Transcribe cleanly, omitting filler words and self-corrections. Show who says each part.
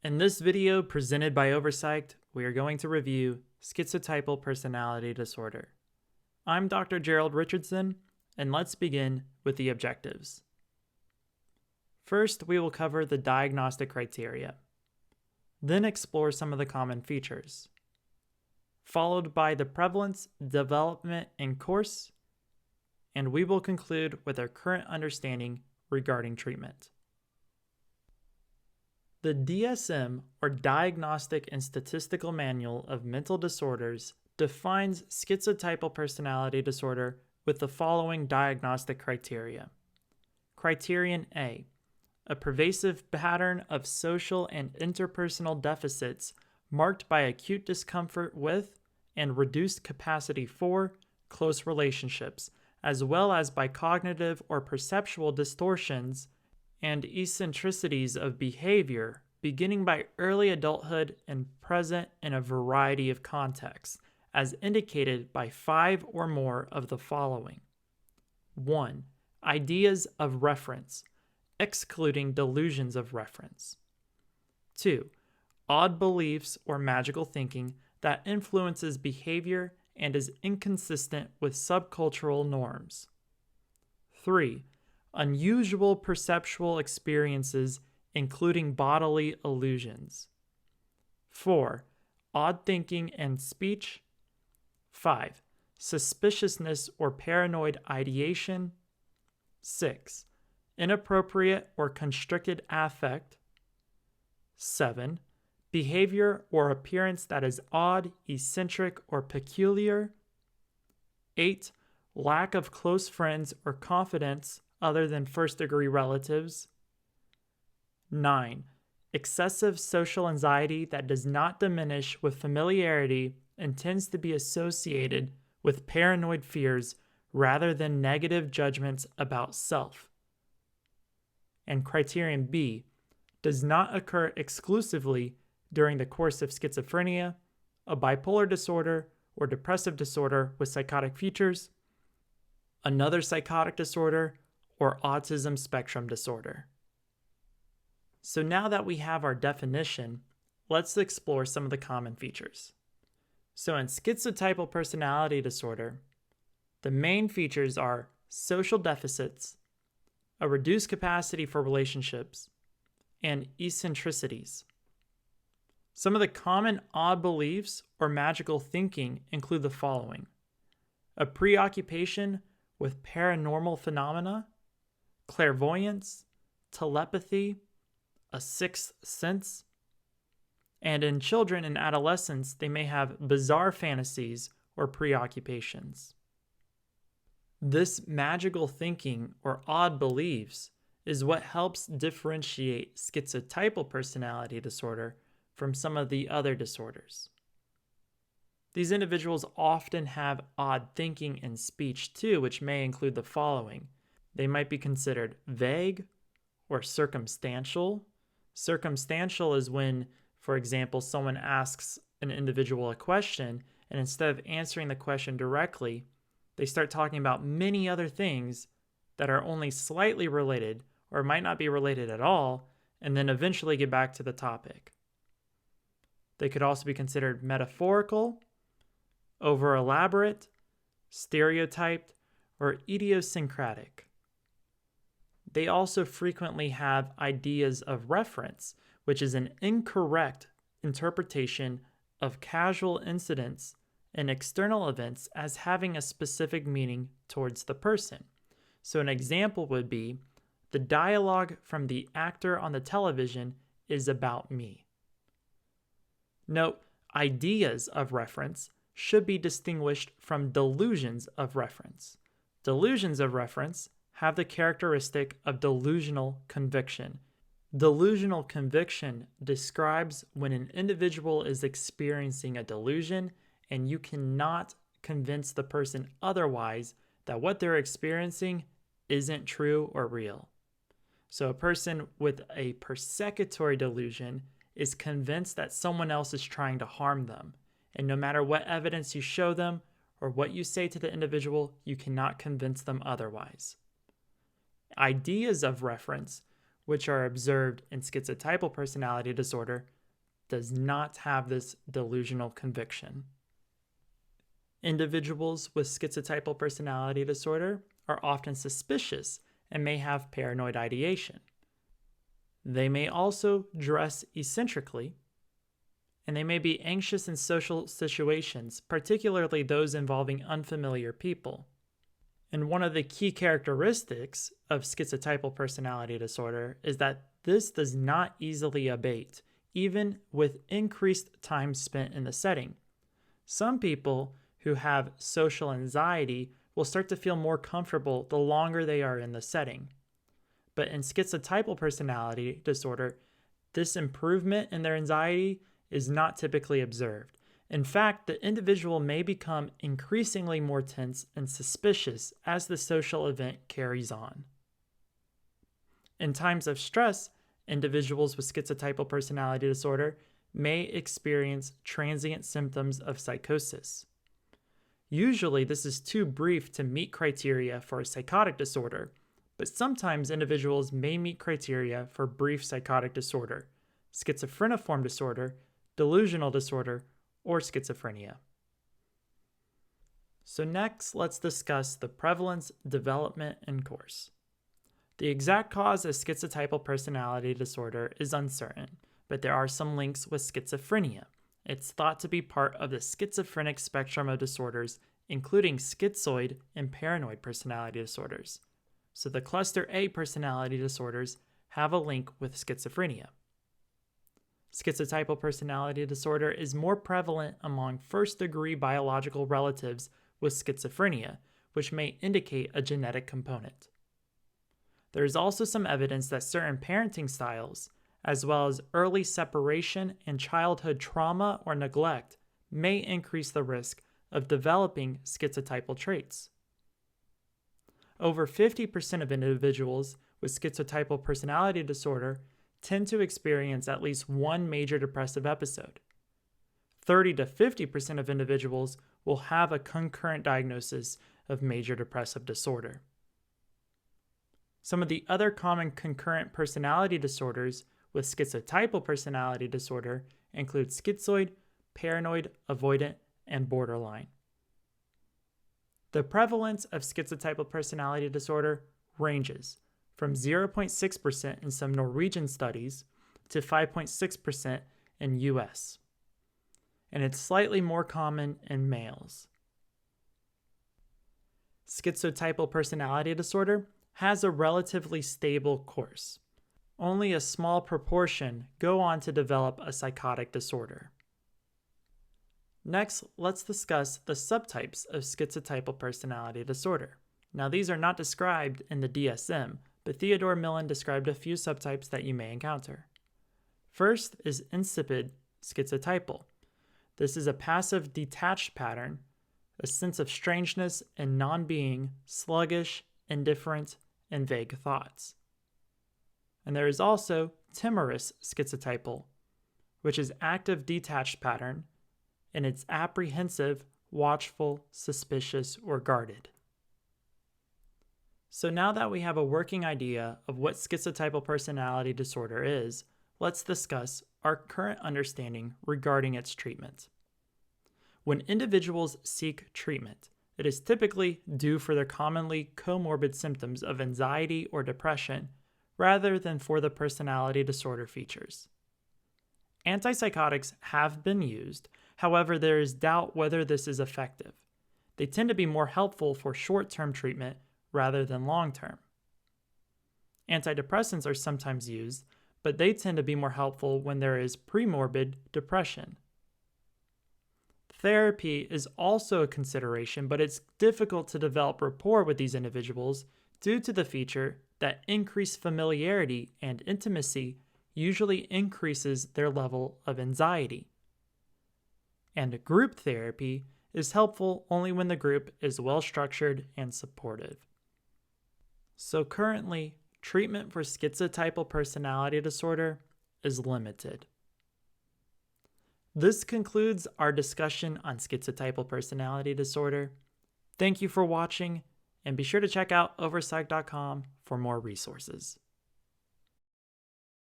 Speaker 1: In this video presented by Overpsyched, we are going to review Schizotypal Personality Disorder. I'm Dr. Gerald Richardson, and let's begin with the objectives. First, we will cover the diagnostic criteria, then explore some of the common features, followed by the prevalence, development, and course, and we will conclude with our current understanding regarding treatment. The DSM, or Diagnostic and Statistical Manual of Mental Disorders, defines schizotypal personality disorder with the following diagnostic criteria. Criterion A: a pervasive pattern of social and interpersonal deficits marked by acute discomfort with and reduced capacity for close relationships, as well as by cognitive or perceptual distortions and eccentricities of behavior beginning by early adulthood and present in a variety of contexts, as indicated by 5 or more of the following. 1. Ideas of reference, excluding delusions of reference. 2. Odd beliefs or magical thinking that influences behavior and is inconsistent with subcultural norms. 3. Unusual perceptual experiences, including bodily illusions. 4. Odd thinking and speech. 5. Suspiciousness or paranoid ideation. 6. Inappropriate or constricted affect. 7. Behavior or appearance that is odd, eccentric, or peculiar. 8. Lack of close friends or confidants other than first-degree relatives. 9. Excessive social anxiety that does not diminish with familiarity and tends to be associated with paranoid fears rather than negative judgments about self. And criterion B: does not occur exclusively during the course of schizophrenia, a bipolar disorder, or depressive disorder with psychotic features, another psychotic disorder, or autism spectrum disorder. So now that we have our definition, let's explore some of the common features. So in schizotypal personality disorder, the main features are social deficits, a reduced capacity for relationships, and eccentricities. Some of the common odd beliefs or magical thinking include the following: a preoccupation with paranormal phenomena, clairvoyance, telepathy, a sixth sense, and in children and adolescents, they may have bizarre fantasies or preoccupations. This magical thinking or odd beliefs is what helps differentiate schizotypal personality disorder from some of the other disorders. These individuals often have odd thinking and speech too, which may include the following. They might be considered vague or circumstantial. Circumstantial is when, for example, someone asks an individual a question, and instead of answering the question directly, they start talking about many other things that are only slightly related or might not be related at all, and then eventually get back to the topic. They could also be considered metaphorical, over-elaborate, stereotyped, or idiosyncratic. They also frequently have ideas of reference, which is an incorrect interpretation of casual incidents and external events as having a specific meaning towards the person. So an example would be, the dialogue from the actor on the television is about me. Note, ideas of reference should be distinguished from delusions of reference. Delusions of reference have the characteristic of delusional conviction. Delusional conviction describes when an individual is experiencing a delusion and you cannot convince the person otherwise that what they're experiencing isn't true or real. So a person with a persecutory delusion is convinced that someone else is trying to harm them, and no matter what evidence you show them or what you say to the individual, you cannot convince them otherwise. Ideas of reference, which are observed in schizotypal personality disorder, does not have this delusional conviction. Individuals with schizotypal personality disorder are often suspicious and may have paranoid ideation. They may also dress eccentrically, and they may be anxious in social situations, particularly those involving unfamiliar people. And one of the key characteristics of schizotypal personality disorder is that this does not easily abate, even with increased time spent in the setting. Some people who have social anxiety will start to feel more comfortable the longer they are in the setting. But in schizotypal personality disorder, this improvement in their anxiety is not typically observed. In fact, the individual may become increasingly more tense and suspicious as the social event carries on. In times of stress, individuals with schizotypal personality disorder may experience transient symptoms of psychosis. Usually, this is too brief to meet criteria for a psychotic disorder, but sometimes individuals may meet criteria for brief psychotic disorder, schizophreniform disorder, delusional disorder, or schizophrenia. So next, let's discuss the prevalence, development, and course. The exact cause of schizotypal personality disorder is uncertain, but there are some links with schizophrenia. It's thought to be part of the schizophrenic spectrum of disorders, including schizoid and paranoid personality disorders. So the cluster A personality disorders have a link with schizophrenia. Schizotypal personality disorder is more prevalent among first-degree biological relatives with schizophrenia, which may indicate a genetic component. There is also some evidence that certain parenting styles, as well as early separation and childhood trauma or neglect, may increase the risk of developing schizotypal traits. Over 50% of individuals with schizotypal personality disorder tend to experience at least one major depressive episode. 30 to 50% of individuals will have a concurrent diagnosis of major depressive disorder. Some of the other common concurrent personality disorders with schizotypal personality disorder include schizoid, paranoid, avoidant, and borderline. The prevalence of schizotypal personality disorder ranges from 0.6% in some Norwegian studies to 5.6% in US, and it's slightly more common in males. Schizotypal personality disorder has a relatively stable course. Only a small proportion go on to develop a psychotic disorder. Next, let's discuss the subtypes of schizotypal personality disorder. Now, these are not described in the DSM, but Theodore Millen described a few subtypes that you may encounter. First is insipid schizotypal. This is a passive detached pattern, a sense of strangeness and non-being, sluggish, indifferent, and vague thoughts. And there is also timorous schizotypal, which is active detached pattern, and it's apprehensive, watchful, suspicious, or guarded. So now that we have a working idea of what schizotypal personality disorder is, let's discuss our current understanding regarding its treatment. When individuals seek treatment, it is typically due for their commonly comorbid symptoms of anxiety or depression, rather than for the personality disorder features. Antipsychotics have been used, however, there is doubt whether this is effective. They tend to be more helpful for short-term treatment rather than long-term. Antidepressants are sometimes used, but they tend to be more helpful when there is premorbid depression. Therapy is also a consideration, but it's difficult to develop rapport with these individuals due to the feature that increased familiarity and intimacy usually increases their level of anxiety. And group therapy is helpful only when the group is well structured and supportive. So currently, treatment for schizotypal personality disorder is limited. This concludes our discussion on schizotypal personality disorder. Thank you for watching, and be sure to check out Overpsyched.com for more resources.